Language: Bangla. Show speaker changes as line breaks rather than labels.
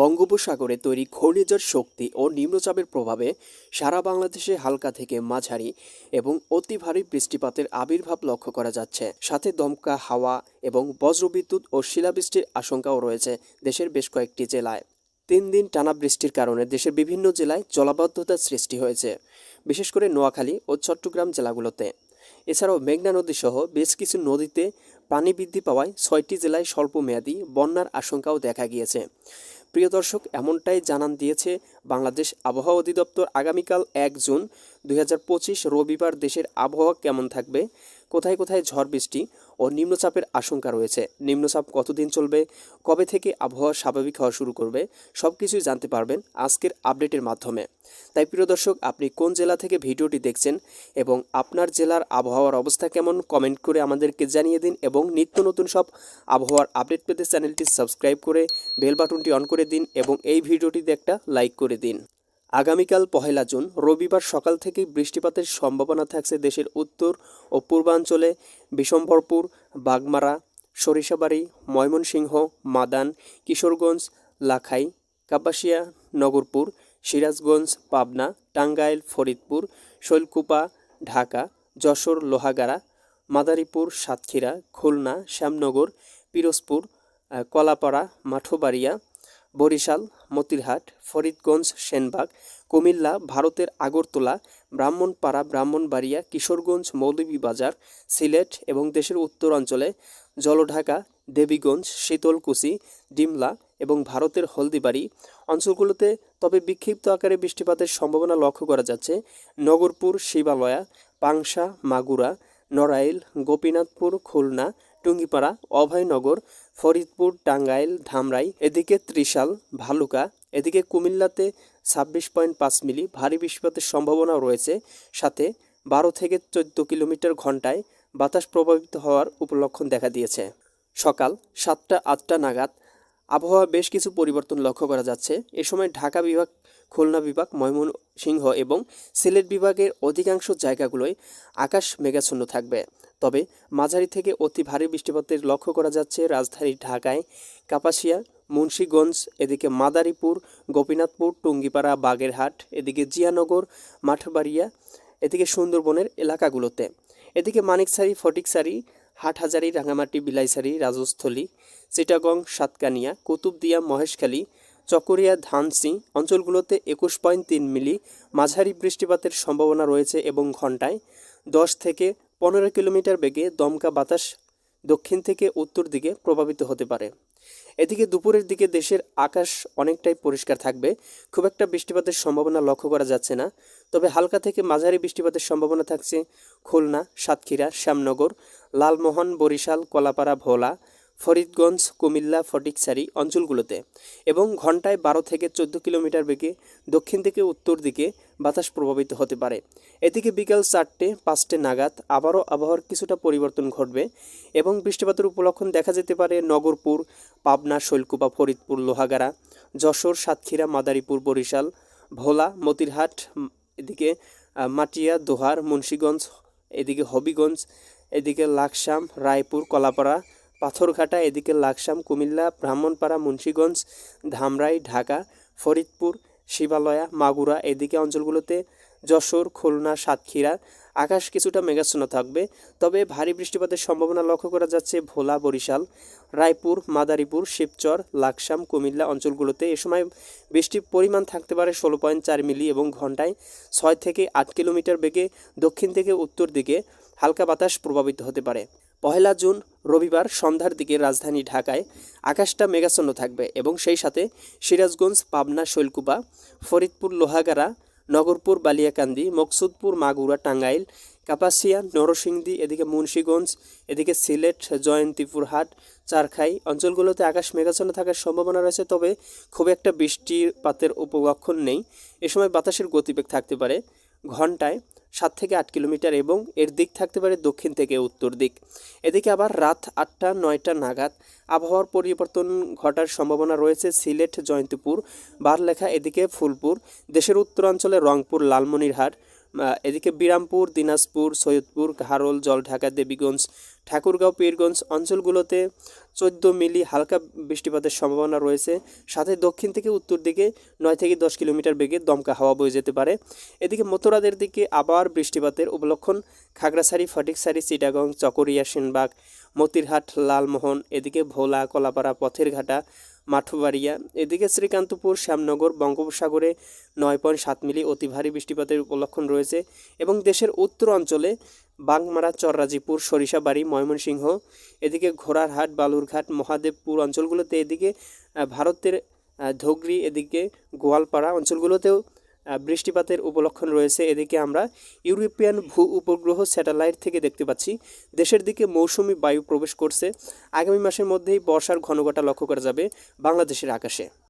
বঙ্গোপসাগরে তৈরি ঘূর্ণিঝড় শক্তি ও নিম্নচাপের প্রভাবে সারা বাংলাদেশে হালকা থেকে মাঝারি এবং অতি ভারী বৃষ্টিপাতের আবির্ভাব লক্ষ্য করা যাচ্ছে। সাথে দমকা হাওয়া এবং বজ্রবিদ্যুৎ ও শিলাবৃষ্টির আশঙ্কাও রয়েছে দেশের বেশ কয়েকটি জেলায়। 3 দিন টানা বৃষ্টির কারণে দেশের বিভিন্ন জেলায় জলাবদ্ধতার সৃষ্টি হয়েছে, বিশেষ করে নোয়াখালী ও চট্টগ্রাম জেলাগুলোতে। এছাড়াও মেঘনা নদী সহ বেশ কিছু নদীতে পানি বৃদ্ধি পাওয়ায় 6টি জেলায় স্বল্পমেয়াদী বন্যার আশঙ্কাও দেখা গিয়েছে। প্রিয় দর্শক, এমনটাই জানান দিয়েছে বাংলাদেশ আবহাওয়া অধিদপ্তর। আগামীকাল 1 জুন 2025 রবিবার দেশের আবহাওয়া কেমন থাকবে, কোথায় কোথায় ঝড় বৃষ্টি ও নিম্নচাপের আশঙ্কা রয়েছে, নিম্নচাপ কতদিন চলবে, কবে থেকে আবহাওয়া স্বাভাবিক হওয়া শুরু করবে, সব কিছুই জানতে পারবেন আজকের আপডেটের মাধ্যমে। তাই প্রিয় দর্শক, আপনি কোন জেলা থেকে ভিডিওটি দেখছেন এবং আপনার জেলার আবহাওয়ার অবস্থা কেমন, কমেন্ট করে আমাদেরকে জানিয়ে দিন এবং নিত্য নতুন সব আবহাওয়ার আপডেট পেতে চ্যানেলটি সাবস্ক্রাইব করে বেল বাটনটি অন করে দিন এবং এই ভিডিওটিতে একটা লাইক করে দিন। আগামীকাল 1 জুন রবিবার সকাল থেকেই বৃষ্টিপাতের সম্ভাবনা থাকছে দেশের উত্তর ও পূর্বাঞ্চলে। বিশম্বরপুর, বাগমারা, সরিষাবাড়ি, ময়মনসিংহ, মাদান, কিশোরগঞ্জ, লাখাই, কাপাসিয়া, নগরপুর, সিরাজগঞ্জ, পাবনা, টাঙ্গাইল, ফরিদপুর, শৈলকুপা, ঢাকা, যশোর, লোহাগাড়া, মাদারীপুর, সাতক্ষীরা, খুলনা, শ্যামনগর, পিরোজপুর, কলাপাড়া, মাঠোবাড়িয়া, বরিশাল, মতিরহাট, ফরিদগঞ্জ, সেনবাগ, কুমিল্লা, ভারতের আগরতলা, ব্রাহ্মণপাড়া, ব্রাহ্মণবাড়িয়া, কিশোরগঞ্জ, মৌলভীবাজার, সিলেট এবং দেশের উত্তরাঞ্চলে জলঢাকা, দেবীগঞ্জ, শীতলকুচি, ডিমলা এবং ভারতের হলদিবাড়ি অঞ্চলগুলোতে তবে বিক্ষিপ্ত আকারে বৃষ্টিপাতের সম্ভাবনা লক্ষ্য করা যাচ্ছে। নগরপুর, শিবালয়া, পাংশা, মাগুরা, নড়াইল, গোপীনাথপুর, খুলনা, টুঙ্গিপাড়া, অভয়নগর, ফরিদপুর, টাঙ্গাইল, ধামরাই, এদিকে ত্রিশাল, ভালুকা, এদিকে কুমিল্লাতে 26.5 মিলি ভারী বৃষ্টিপাতের সম্ভাবনাও রয়েছে। সাথে 12 থেকে 14 কিলোমিটার ঘন্টায় বাতাস প্রভাবিত হওয়ার উপলক্ষণ দেখা দিয়েছে। সকাল 7টা-8টা নাগাদ আবহাওয়া বেশ কিছু পরিবর্তন লক্ষ্য করা যাচ্ছে। এ সময় ঢাকা বিভাগ, খুলনা বিভাগ, ময়মনসিংহ এবং সিলেট বিভাগের অধিকাংশ জায়গাগুলোয় আকাশ মেঘাচ্ছন্ন থাকবে। তবে মাঝারি থেকে অতি ভারী বৃষ্টিপাতের লক্ষ্য করা যাচ্ছে রাজধানী ঢাকায়, কাপাসিয়া, মুন্সিগঞ্জ, এদিকে মাদারীপুর, গোপীনাথপুর, টুঙ্গিপাড়া, বাগেরহাট, এদিকে জিয়ানগর, মাঠবাড়িয়া, এদিকে সুন্দরবনের এলাকাগুলোতে। এদিকে মানিকছড়ি, ফটিকছড়ি, হাটহাজারী, রাঙামাটি, বিলাইছড়ি, রাজস্থলী, চিটাগং, সাতকানিয়া, কুতুবদিয়া, মহেশখালী, চকরিয়া, ধানসি অঞ্চলগুলোতে 21.3 মিলি মাঝারি বৃষ্টিপাতের সম্ভাবনা রয়েছে এবং ঘন্টায় 10 থেকে 15 কিলোমিটার বেগে দমকা বাতাস দক্ষিণ থেকে উত্তর দিকে প্রভাবিত হতে পারে। এদিকে দুপুরের দিকে দেশের আকাশ অনেকটাই পরিষ্কার থাকবে, খুব একটা বৃষ্টিপাতের সম্ভাবনা লক্ষ্য করা যাচ্ছে না। তবে হালকা থেকে মাঝারি বৃষ্টিপাতের সম্ভাবনা থাকছে খুলনা, সাতক্ষীরা, শ্যামনগর, লালমোহন, বরিশাল, কলাপাড়া, ভোলা, ফরিদগঞ্জ, কুমিল্লা, ফটিকছড়ি অঞ্চলগুলোতে এবং ঘন্টায় 12 থেকে 14 কিলোমিটার বেগে দক্ষিণ থেকে উত্তর দিকে বাতাস প্রভাবিত হতে পারে। এদিকে বিকাল 4টে-5টে নাগাদ আবারও আবহাওয়ার কিছুটা পরিবর্তন ঘটবে এবং বৃষ্টিপাতের উপলক্ষণ দেখা যেতে পারে নগরপুর, পাবনা, শৈলকুপা, ফরিদপুর, লোহাগাড়া, যশোর, সাতক্ষীরা, মাদারীপুর, বরিশাল, ভোলা, মতিরহাট, এদিকে মাটিয়া, দোহার, মুন্সিগঞ্জ, এদিকে হবিগঞ্জ, এদিকে লাকসাম, রায়পুর, কলাপাড়া, পাথরঘাটা, এদিকে লাকসাম, কুমিল্লা, ব্রাহ্মণপাড়া, মুন্সিগঞ্জ, ধামরাই, ঢাকা, ফরিদপুর, শিবালয়া, মাগুরা, এদিকে অঞ্চলগুলোতে যশোর, খুলনা, সাতক্ষীরা আকাশ কিছুটা মেঘাচ্ছন্ন থাকবে। তবে ভারী বৃষ্টিপাতের সম্ভাবনা লক্ষ্য করা যাচ্ছে ভোলা, বরিশাল, রায়পুর, মাদারীপুর, শিবচর, লাকসাম, কুমিল্লা অঞ্চলগুলোতে। এ সময় বৃষ্টির পরিমাণ থাকতে পারে 16.4 মিলি এবং ঘন্টায় 6 থেকে 8 কিলোমিটার বেগে দক্ষিণ থেকে উত্তর দিকে হালকা বাতাস প্রভাবিত হতে পারে। 1 জুন রবিবার সন্ধ্যার দিকে রাজধানী ঢাকায় আকাশটা মেঘাচ্ছন্ন থাকবে এবং সেই সাথে সিরাজগঞ্জ, পাবনা, শৈলকুপা, ফরিদপুর, লোহাগাড়া, নগরপুর, বালিয়াকান্দি, মকসুদপুর, মাগুরা, টাঙ্গাইল, কাপাসিয়া, নরসিংদী, এদিকে মুন্সিগঞ্জ, এদিকে সিলেট, জয়ন্তীপুরহাট, চারখাই অঞ্চলগুলোতে আকাশ মেঘাচ্ছন্ন থাকার সম্ভাবনা রয়েছে। তবে খুব একটা বৃষ্টিপাতের উপলক্ষণ নেই। এ সময় বাতাসের গতিবেগ থাকতে পারে ঘন্টায় 7 থেকে 8 কিলোমিটার এবং এর দিক থাকতে পারে দক্ষিণ থেকে উত্তর দিক। এদিকে আবার রাত 8টা-9টা নাগাদ আবহাওয়ার পরিবর্তন ঘটার সম্ভাবনা রয়েছে সিলেট, জয়ন্তীপুর, বারলেখা, এদিকে ফুলপুর, দেশের উত্তরাঞ্চলে রংপুর, লালমনিরহাট, এদিকে বিরামপুর, দিনাজপুর, সৈয়দপুর, ঘারল, জলঢাকা, দেবীগঞ্জ, ঠাকুরগাঁও পীরগঞ্জ অঞ্চলগুলোতে 14 মিলি হালকা বৃষ্টিপাতের সম্ভাবনা রয়েছে। সাথে দক্ষিণ থেকে উত্তর দিকে 9 থেকে 10 কিলোমিটার বেগে দমকা হাওয়া বয়ে যেতে পারে। এদিকে মধ্যরাতের দিকে আবার বৃষ্টিপাতের উপলক্ষণ খাগড়াছড়ি, ফটিকছড়ি, চিটাগং, চকরিয়া, সেনবাগ, মতিরহাট, লালমোহন, এদিকে ভোলা, কলাপাড়া, পথেরঘাটা, মাঠবাড়িয়া, এদিকে শ্রীকান্তপুর, শ্যামনগর, বঙ্গোপসাগরে 9.7 মিলি অতি ভারী বৃষ্টিপাতের উপলক্ষণ রয়েছে এবং দেশের উত্তর অঞ্চলে বাংমারা, চররাজিপুর, সরিষাবাড়ি, ময়মনসিংহ, এদিকে ঘোড়ারহাট, বালুরঘাট, মহাদেবপুর অঞ্চলগুলোতে, এদিকে ভারতের ধুবড়ী, এদিকে গোয়ালপাড়া অঞ্চলগুলোতেও বৃষ্টিপাতের উপলক্ষণ রয়েছে। এদিকে আমরা ইউরোপিয়ান ভূ উপগ্রহ স্যাটেলাইট থেকে দেখতে পাচ্ছি দেশের দিকে মৌসুমি বায়ু প্রবেশ করছে। আগামী মাসের মধ্যেই বর্ষার ঘনঘটা লক্ষ্য করা যাবে বাংলাদেশের আকাশে।